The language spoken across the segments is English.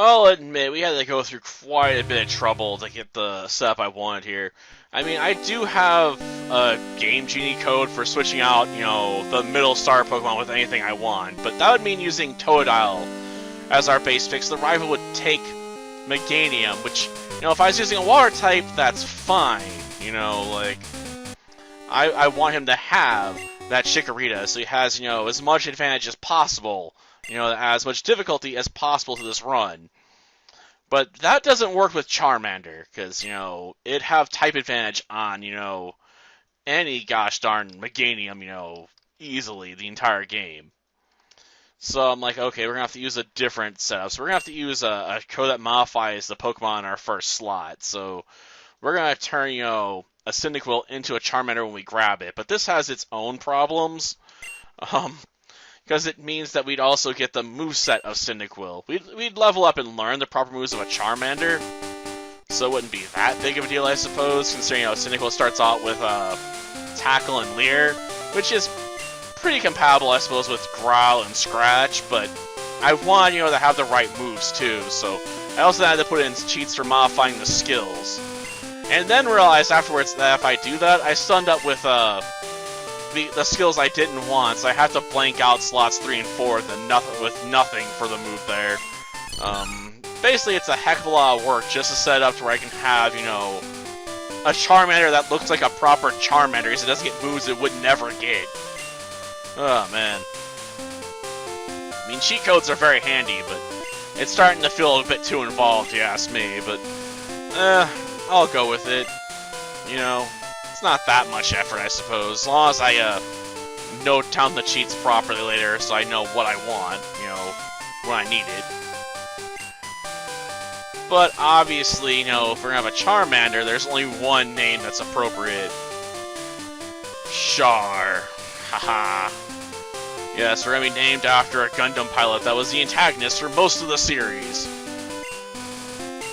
I'll admit, we had to go through quite a bit of trouble to get the setup I wanted here. I mean, I do have a Game Genie code for switching out, the middle star Pokemon with anything I want, but that would mean using Totodile as our base fix. The rival would take Meganium, which, if I was using a water type, that's fine. I want him to have that Chikorita, so he has, as much advantage as possible, as much difficulty as possible to this run. But that doesn't work with Charmander, because, it'd have type advantage on, any gosh darn Meganium, easily the entire game. So I'm like, okay, we're going to have to use a different setup. So we're going to have to use a code that modifies the Pokemon in our first slot. So we're going to turn, a Cyndaquil into a Charmander when we grab it. But this has its own problems. Because it means that we'd also get the moveset of Cyndaquil. We'd level up and learn the proper moves of a Charmander. So it wouldn't be that big of a deal, I suppose, considering, Cyndaquil starts out with Tackle and Leer, which is pretty compatible, I suppose, with Growl and Scratch, but I want, to have the right moves, too, so I also had to put in cheats for modifying the skills. And then realized afterwards that if I do that, I stunned up with, the skills I didn't want, so I have to blank out slots 3 and 4 with nothing for the move there. Basically, it's a heck of a lot of work just to set it up to where I can have, a Charmander that looks like a proper Charmander, because it doesn't get moves it would never get. Oh, man. I mean, cheat codes are very handy, but it's starting to feel a bit too involved, if you ask me, but, I'll go with it. It's not that much effort, I suppose, as long as I, note down the cheats properly later so I know what I want, when I need it. But obviously, if we're gonna have a Charmander, there's only one name that's appropriate. Char. Haha. Yes, we're gonna be named after a Gundam pilot that was the antagonist for most of the series.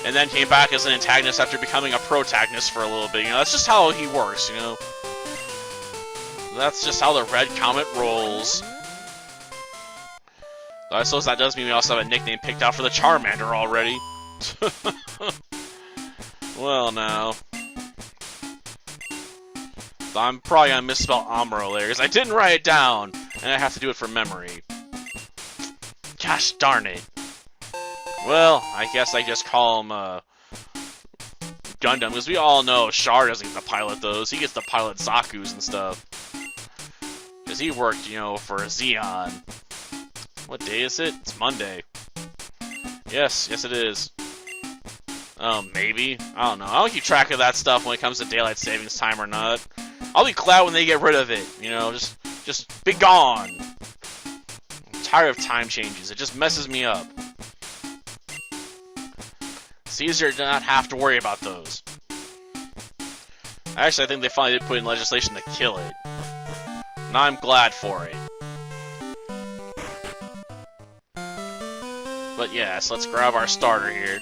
And then came back as an antagonist after becoming a protagonist for a little bit. That's just how he works, That's just how the Red Comet rolls. Though I suppose that does mean we also have a nickname picked out for the Charmander already. Well, now. I'm probably gonna misspell Amuro later, because I didn't write it down, and I have to do it from memory. Gosh darn it. Well, I guess I just call him, Gundam, because we all know Char doesn't get to pilot those. He gets to pilot Zaku's and stuff. Because he worked, for Xeon. What day is it? It's Monday. Yes it is. Maybe. I don't know. I don't keep track of that stuff when it comes to daylight savings time or not. I'll be glad when they get rid of it, just be gone. I'm tired of time changes. It just messes me up. It's easier to not have to worry about those. Actually, I think they finally did put in legislation to kill it. And I'm glad for it. But yes, let's grab our starter here.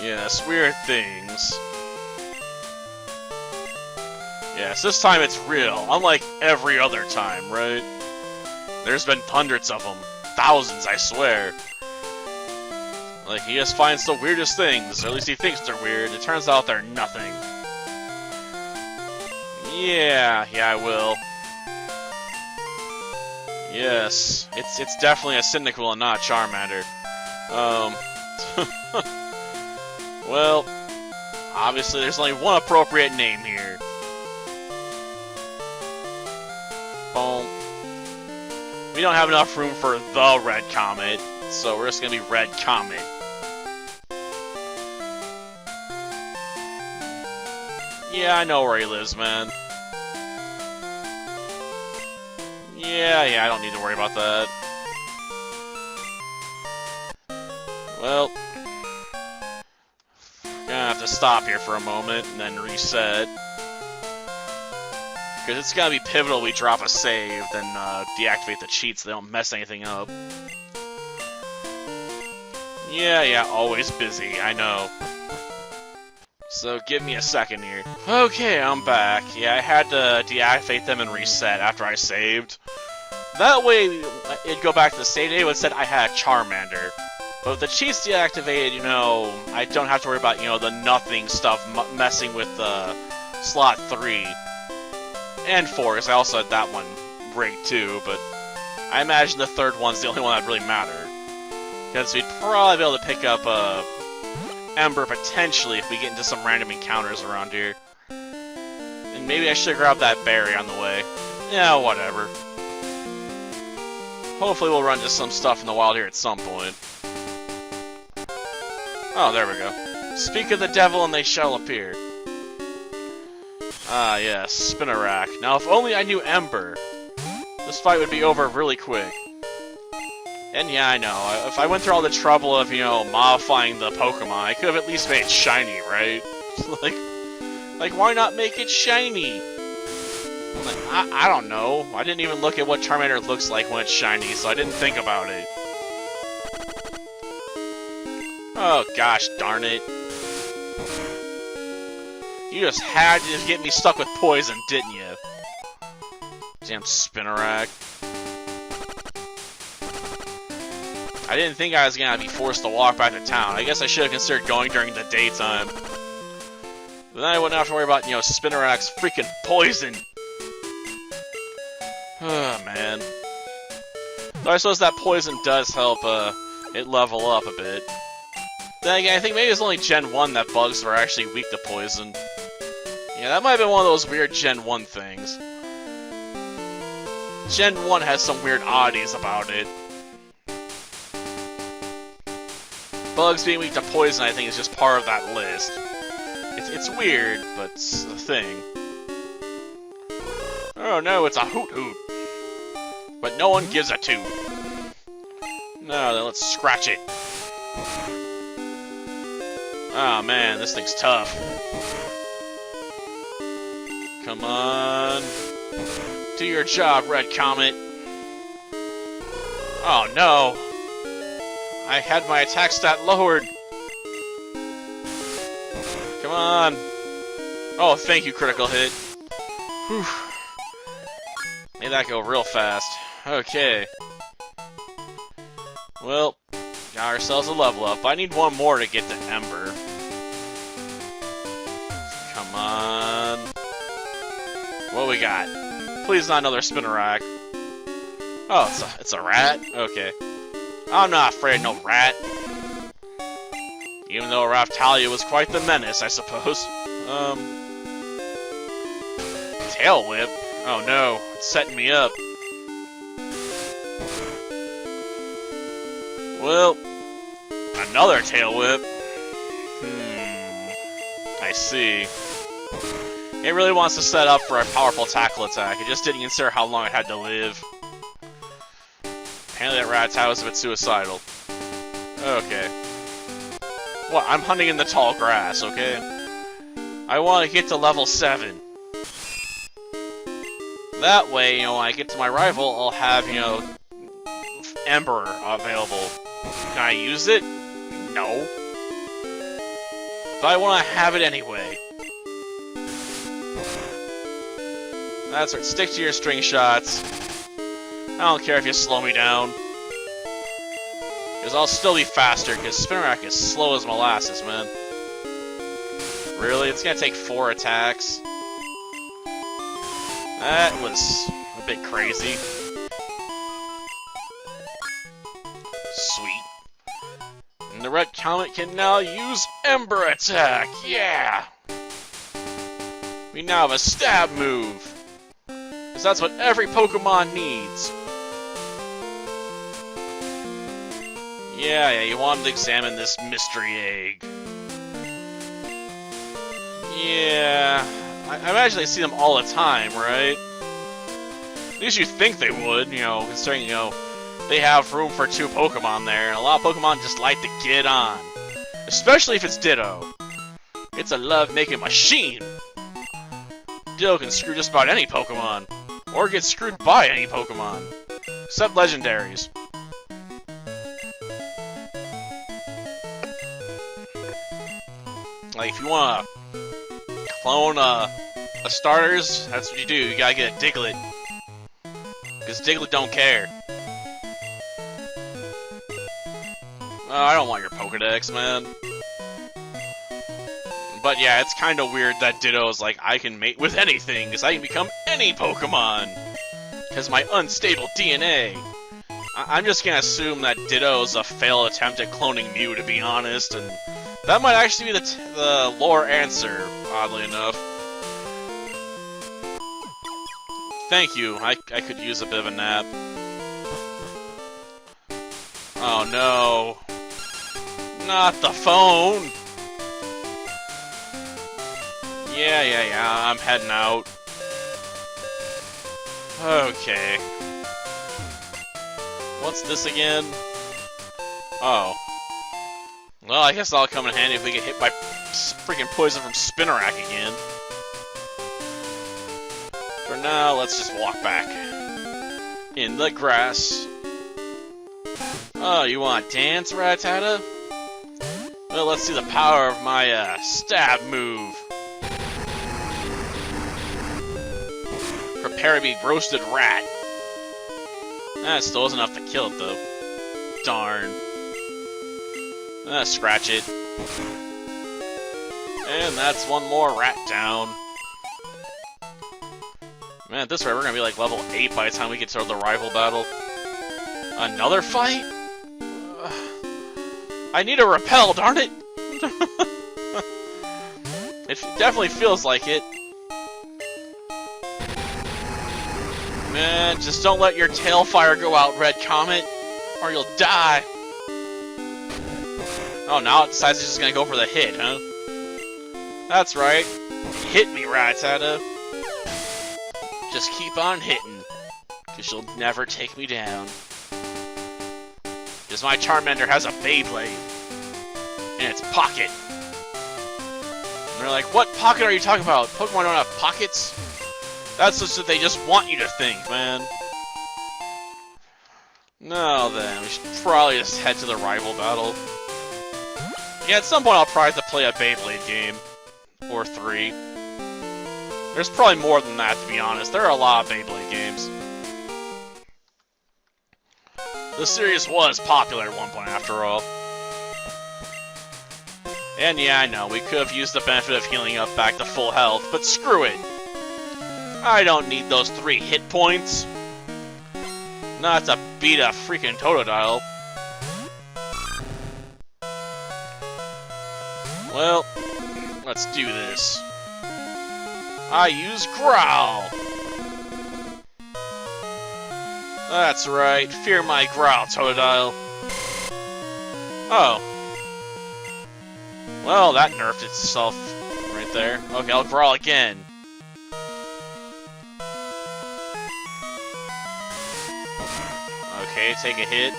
Yes, weird things. Yes, this time it's real, unlike every other time, right? There's been hundreds of them. Thousands, I swear. Like, he just finds the weirdest things, or at least he thinks they're weird. It turns out they're nothing. Yeah, I will. Yes, it's definitely a Cyndaquil and not a Charmander. Well, obviously there's only one appropriate name here. Boom. We don't have enough room for the Red Comet, so we're just gonna be Red Comet. Yeah, I know where he lives, man. Yeah, I don't need to worry about that. Well, gonna have to stop here for a moment and then reset. Because it's gonna be pivotal we drop a save, then deactivate the cheats so they don't mess anything up. Yeah, always busy, I know. So give me a second here. Okay, I'm back. Yeah, I had to deactivate them and reset after I saved. That way, it'd go back to the save data, it would said I had a Charmander. But with the cheats deactivated, you know, I don't have to worry about, you know, the nothing stuff messing with slot 3. And 4, because I also had that one rigged too, but I imagine the third one's the only one that really mattered. Because we'd probably be able to pick up Ember potentially if we get into some random encounters around here. And maybe I should grab that berry on the way. Yeah, whatever. Hopefully we'll run into some stuff in the wild here at some point. Oh, there we go. Speak of the devil and they shall appear. Ah, yes, Spinnerack. Now, if only I knew Ember, this fight would be over really quick. And yeah, I know, if I went through all the trouble of, you know, modifying the Pokemon, I could have at least made it shiny, right? like, why not make it shiny? I don't know. I didn't even look at what Charmander looks like when it's shiny, so I didn't think about it. Oh, gosh darn it. You just had to get me stuck with poison, didn't you? Damn Spinnerack. I didn't think I was gonna be forced to walk back to town. I guess I should have considered going during the daytime. But then I wouldn't have to worry about, you know, Spinnerack's freaking poison. Oh, man. Though I suppose that poison does help it level up a bit. Then again, I think maybe it's only Gen 1 that bugs were actually weak to poison. Yeah, that might have been one of those weird Gen 1 things. Gen 1 has some weird oddities about it. Bugs being weak to poison, I think, is just part of that list. It's weird, but it's a thing. Oh no, it's a Hoot Hoot. But no one gives a toot. No, then let's scratch it. Oh man, this thing's tough. Come on. Do your job, Red Comet. Oh no. I had my attack stat lowered. Come on. Oh, thank you, critical hit. Whew. Made that go real fast. Okay. Well, got ourselves a level up. I need one more to get to Ember. Come on. What we got? Please not another Spinnerack. Oh, it's a rat? Okay. I'm not afraid of no rat. Even though Raftalia was quite the menace, I suppose. Tail Whip? Oh no, it's setting me up. Well, another Tail Whip. I see. It really wants to set up for a powerful tackle attack. It just didn't consider how long it had to live. Apparently that Rattata was a bit suicidal. Okay. What? I'm hunting in the tall grass, okay? I want to get to level 7. That way, you know, when I get to my rival, I'll have, you know, Ember available. Can I use it? No. But I want to have it anyway. That's right, stick to your string shots. I don't care if you slow me down. Because I'll still be faster, because Spinnerack is slow as molasses, man. Really? It's gonna take 4 attacks? That was a bit crazy. Sweet. And the Red Comet can now use Ember Attack! Yeah! We now have a stab move. Because that's what every Pokemon needs. Yeah, you wanted to examine this mystery egg. Yeah, I imagine they see them all the time, right? At least you think they would, you know, considering, you know, they have room for 2 Pokemon there, and a lot of Pokemon just like to get on. Especially if it's Ditto. It's a love-making machine. Ditto can screw just about any Pokemon. Or get screwed by any Pokemon. Except legendaries. Like, if you want to clone a starters, that's what you do. You gotta get a Diglett. Because Diglett don't care. Oh, I don't want your Pokedex, man. But yeah, it's kind of weird that Ditto is like, I can mate with anything, because I can become any Pokemon. Because my unstable DNA. I'm just gonna assume that Ditto is a failed attempt at cloning Mew, to be honest, and that might actually be the lore answer, oddly enough. Thank you, I could use a bit of a nap. Oh no. Not the phone! Yeah, I'm heading out. Okay. What's this again? Oh. Well, I guess that'll come in handy if we get hit by freaking poison from Spinarak again. For now, let's just walk back. In the grass. Oh, you want to dance, Rattata? Well, let's see the power of my, stab move. Prepare to be roasted rat. That still isn't enough to kill it, though. Darn. Scratch it. And that's one more rat down. Man, at this rate, we're gonna be like level 8 by the time we get to the rival battle. Another fight? I need a repel, darn it! It definitely feels like it. Man, just don't let your tail fire go out, Red Comet, or you'll die. Oh, now it decides it's just gonna go for the hit, huh? That's right. Hit me, Rattata. Just keep on hitting, because you'll never take me down. Because my Charmander has a Beyblade in its pocket. And they're like, what pocket are you talking about? Pokemon don't have pockets? That's just what they just want you to think, man. No, then. We should probably just head to the rival battle. Yeah, at some point I'll probably have to play a Beyblade game. Or 3. There's probably more than that, to be honest. There are a lot of Beyblade games. The series was popular at one point, after all. And yeah, I know, we could have used the benefit of healing up back to full health, but screw it! I don't need those 3 hit points. Not to beat a freaking Totodile. Well, let's do this. I use Growl. That's right, fear my Growl, Totodile. Oh. Well, that nerfed itself right there. Okay, I'll Growl again. Okay, take a hit.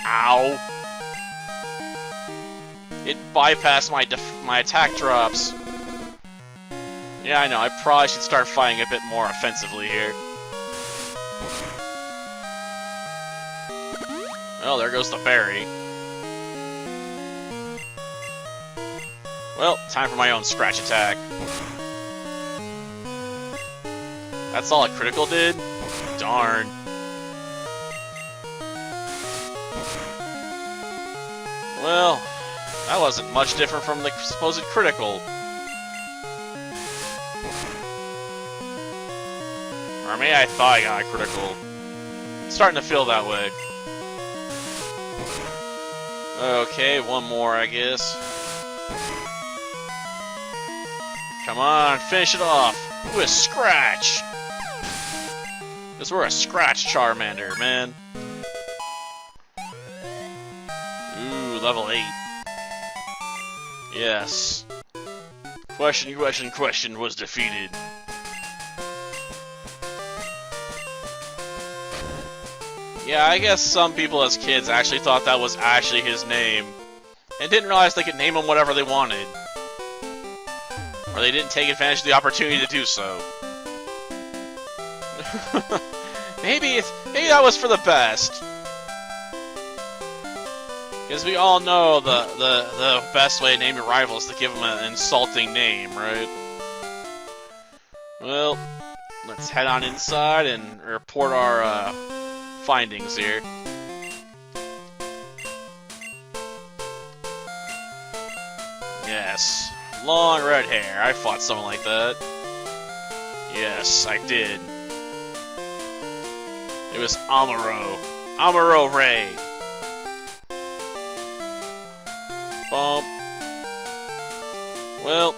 Ow. It bypassed my attack drops. Yeah, I know, I probably should start fighting a bit more offensively here. Well, there goes the berry. Well, time for my own scratch attack. That's all a critical did? Darn. Well, that wasn't much different from the supposed critical. Or maybe I thought I got a critical. It's starting to feel that way. Okay, one more, I guess. Come on, finish it off with Scratch! Because we're a Scratch Charmander, man. Ooh, level 8. Yes. Question was defeated. Yeah, I guess some people as kids actually thought that was actually his name, and didn't realize they could name him whatever they wanted. Or they didn't take advantage of the opportunity to do so. maybe that was for the best. Because we all know the best way to name your rival is to give him an insulting name, right? Well, let's head on inside and report our findings here. Yes. Long red hair. I fought someone like that. Yes, I did. It was Amuro. Amuro Ray. Bump. Well,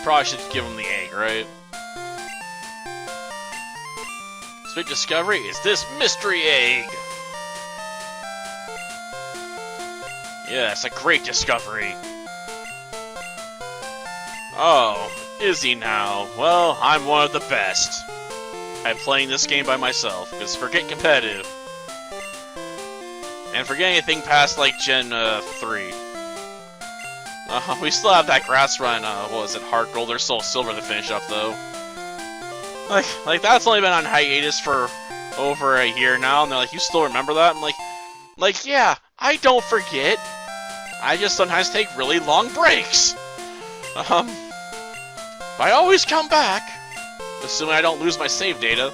probably should give him the egg, right? This big discovery is this mystery egg. Yes, a great discovery. Oh, is he now? Well, I'm one of the best. I'm playing this game by myself, because forget competitive. And forget anything past, like, Gen 3. We still have that grass run, what was it, Heart Gold or Soul Silver to finish up, though. Like that's only been on hiatus for over a year now, and they're like, you still remember that? I'm like, yeah, I don't forget. I just sometimes take really long breaks. But I always come back, assuming I don't lose my save data.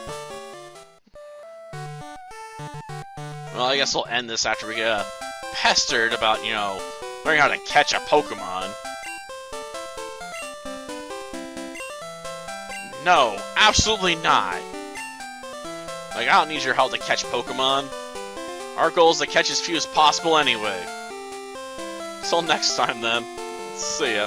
Well, I guess we'll end this after we get pestered about, you know, learning how to catch a Pokemon. No, absolutely not. Like, I don't need your help to catch Pokemon. Our goal is to catch as few as possible anyway. Till next time, then. See ya.